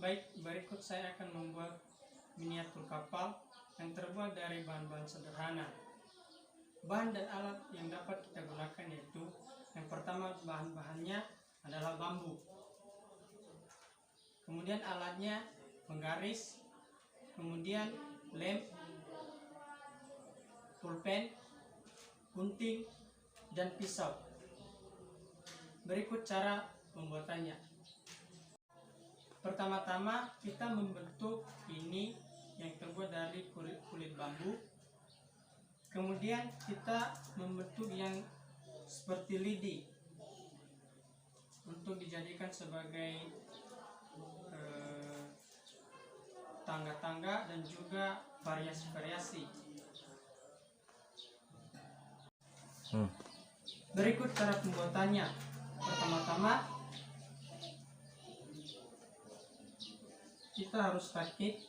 Baik, berikut saya akan membuat miniatur kapal yang terbuat dari bahan-bahan sederhana. Bahan dan alat yang dapat kita gunakan yaitu, yang pertama bahan-bahannya adalah bambu. Kemudian alatnya penggaris, kemudian lem, pulpen, gunting, dan pisau. Berikut cara pembuatannya. Pertama-tama kita membentuk ini yang terbuat dari kulit bambu. Kemudian kita membentuk yang seperti lidi untuk dijadikan sebagai tangga-tangga dan juga variasi-variasi. Berikut cara pembuatannya. Pertama-tama kita harus rakit